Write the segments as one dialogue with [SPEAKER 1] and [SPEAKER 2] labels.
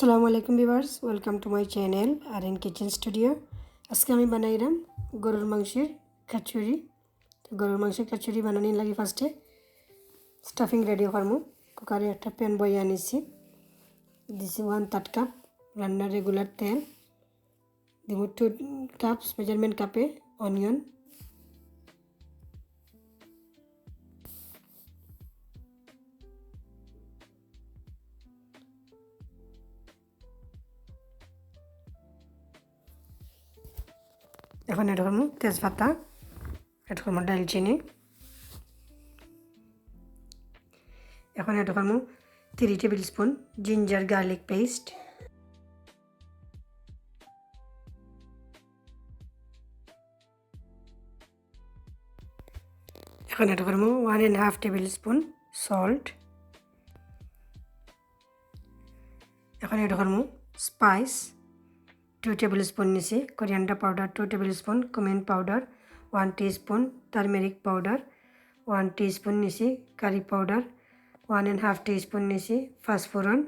[SPEAKER 1] আসসালামু আলাইকুম viewers, welcome to my channel R N kitchen studio. আজকে আমি বানাইলাম গরুর মাংসের খিচুড়ি। তো গরুর মাংসের খিচুড়ি বানানোর লাগে ফার্স্টে স্টাফিং রেডি করবো। কুকারে একটা প্যান বইয়ে আনিছি, দিছি 1/3 কাপ রান্নার রেগুলার তেল, দিব 2 কাপস মেজারমেন্ট কাপে অনিয়ন, এখন এটা করবো তেজপাতা, এটা করবো ডালচিনি, এখন এটা করবো 3 tablespoon ginger garlic paste, এখন এটা করবো 1.5 টেবিল স্পুন সল্ট, এখন এটা করবো স্পাইস 2 টেবিল স্পুন নিছি coriander powder, 2 tablespoon cumin powder, 1 teaspoon turmeric powder, 1 teaspoon নিছি কারি পাউডার, 1.5 টিস্পুন নিছি ফাস্টফোড়ন,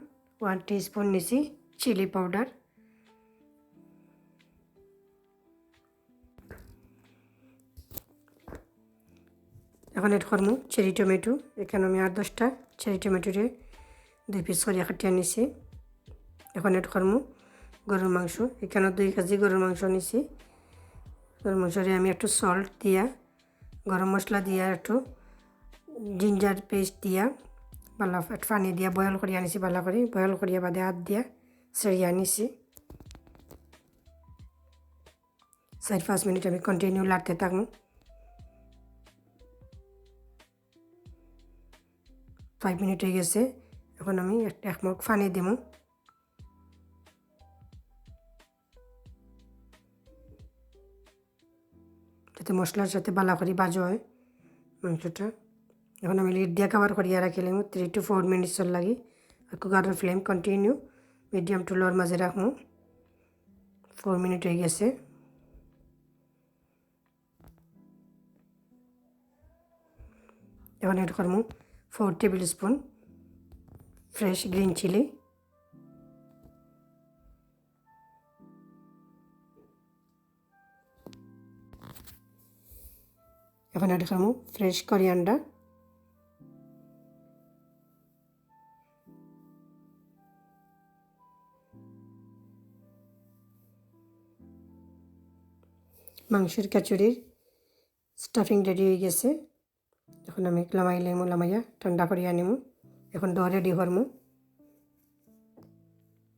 [SPEAKER 1] 1 টিস্পুন নিছি চিলি পাউডার। এখন এড করবো চেরি টমেটো, এখানে আমি 8-10টা চেরি টমেটোরে 2 পিস করে কাটিয়ে নিছি। এখন এড করবো গরুর মাংস, এখানে 2 কেজি গরুর মাংস নিছি। গরুর মাংসরে আমি একটু সল্ট দিয়া, গরম মশলা দিয়া, একটু জিঞ্জার পেস্ট দিয়া, ভালো পানি দিয়া বয়েল করিয়া আনিছি। ভালো করে বয়েল করিয়া বাদে হাত দিয়া সেরিয়া আনিছি। 4-5 মিনিট আমি কন্টিনিউ লাড়তে থাকবো। 5 মিনিট হয়ে গেছে, এখন আমি এক মগ পানি দেবো। যাতে মশলার সাথে ভালো করে ভাজা হয় মাংসটা। এখন আমি লিড দিয়ে কভার করিয়া রাখিলাম 3 to 4 মিনিটসর লাগি। আর কুকারের ফ্লেম কন্টিনিউ মিডিয়াম টু লোর মাঝে রাখবো। 4 মিনিট হয়ে গেছে। এখন এড করবো 4 tablespoon fresh green chilli, এখন এড করবো ফ্রেশ কোরিয়ান্ডার, মাংসের খিচুড়ির স্টাফিং রেডি হয়ে গেছে। এখন আমি লামাইয়া ঠান্ডা করিয়া নিব। এখন ডো রেডি করবো।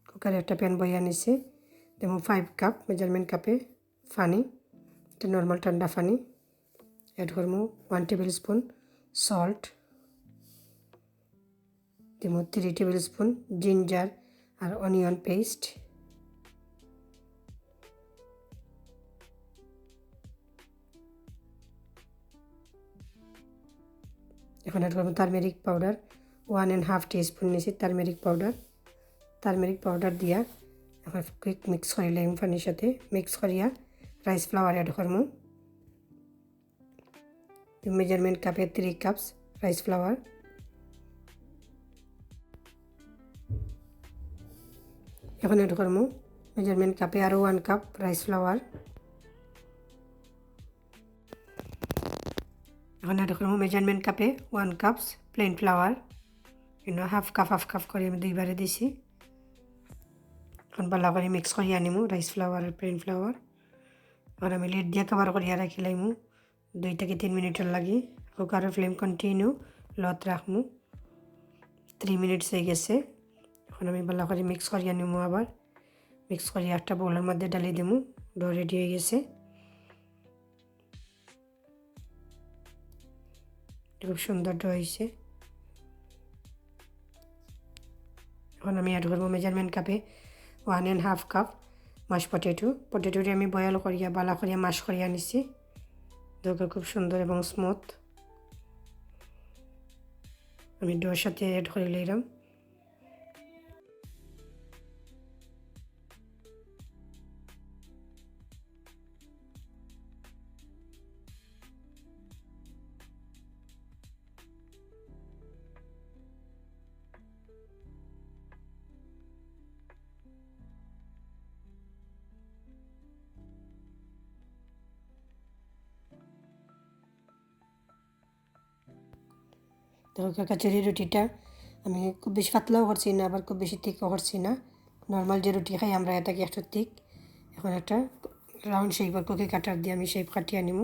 [SPEAKER 1] কুকারে একটা প্যান বইয়া নিছি, দেবো 5 কাপ মেজারমেন্ট কাপে পানি, এটা নর্মাল ঠান্ডা পানি। এড করবো 1 টেবিল স্পুন সল্ট, দেবো 3 টেবিল স্পুন জিঞ্জার আর অনিয়ন পেস্ট, এখন এড করবো টার্মেরিক পাউডার 1.5 টিস্পুন নিয়েছি টার্মেরিক পাউডার দিয়া এখন কুইক মিক্স করিলাম পানির সাথে। মিক্স করিয়া রাইস ফ্লাওয়ার এড করবো, মেজারমেন্ট কাপে 3 কাপস রাইস ফ্লাওয়ার। এখন এড করবো মেজারমেন্ট কাপে আরও 1 কাপ রাইস ফ্লাওয়ার। এখন এড করবো মেজারমেন্ট কাপে 1 cups plain flour, half cup করে আমি 2বারে দিছি। এখন ভালো করে মিক্স করিয়া আনিমু রাইস ফ্লাওয়ার আর প্লেন ফ্লাওয়ার। এখন আমি লিড দিয়ে কভার করিয়া রাখিলাইমু 2 থেকে 3 মিনিটের লাগি। কুকারের ফ্লেম কন্টিনিউ লত রাখমু। 3 মিনিটস হয়ে গেছে। এখন আমি ভালো করে মিক্স করিয়া নিমু, আবার মিক্স করিয়া একটা বোলের মধ্যে ডালিয়ে দেবো। ডো রেডি হয়ে গেছে, খুব সুন্দর ডো হয়েছে। এখন আমি অ্যাড করবো মেজারমেন্ট কাপে 1.5 কাপ মাশ পটেটোটি আমি বয়েল করিয়া বালা করিয়া মাশ করিয়া নিছি। দেখো খুব সুন্দর এবং স্মুথ। আমি ডোর সাথে অ্যাড করে নিলাম। দেখো কচুরি রুটিটা আমি খুব বেশি পাতলাও করছি না, আবার খুব বেশি থিকও করছি না। নর্মাল যে রুটি খাই আমরা এটাকে একটু থিক। এখন একটা রাউন্ড শেপ বা কুকি কাটার দিয়ে আমি শেপ কাটিয়ে নিব।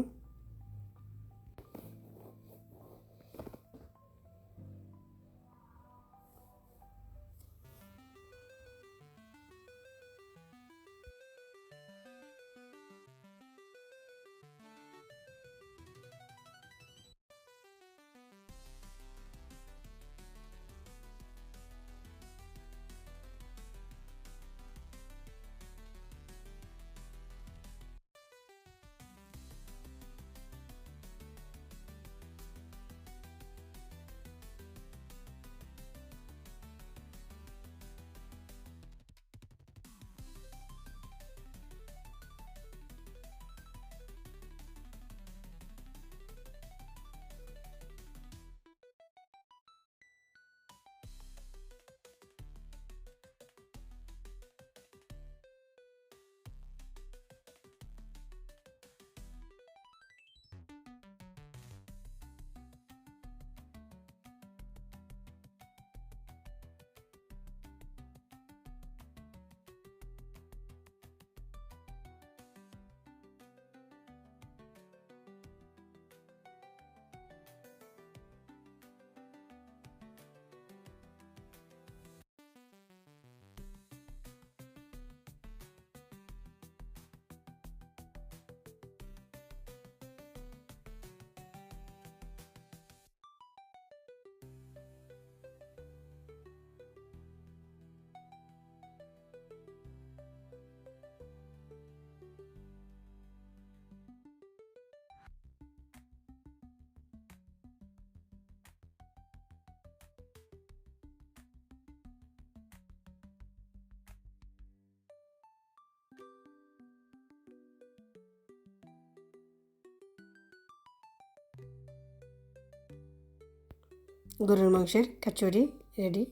[SPEAKER 1] গরুর মাংসের কচুরি রেডি।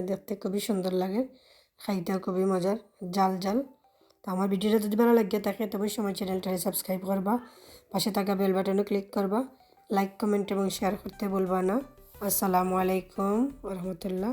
[SPEAKER 1] দেখতে খুবই সুন্দর লাগে, খাইতেও খুবই মজার, জাল জাল। তো আমার ভিডিওটা যদি ভালো লাগে থাকে তবে সময় চ্যানেলটাকে সাবস্ক্রাইব করবা, পাশে থাকা বেল বাটনে ক্লিক করবা, লাইক কমেন্ট এবং শেয়ার করতে ভুলবা না। আসসালামু আলাইকুম ওয়া রাহমাতুল্লাহ।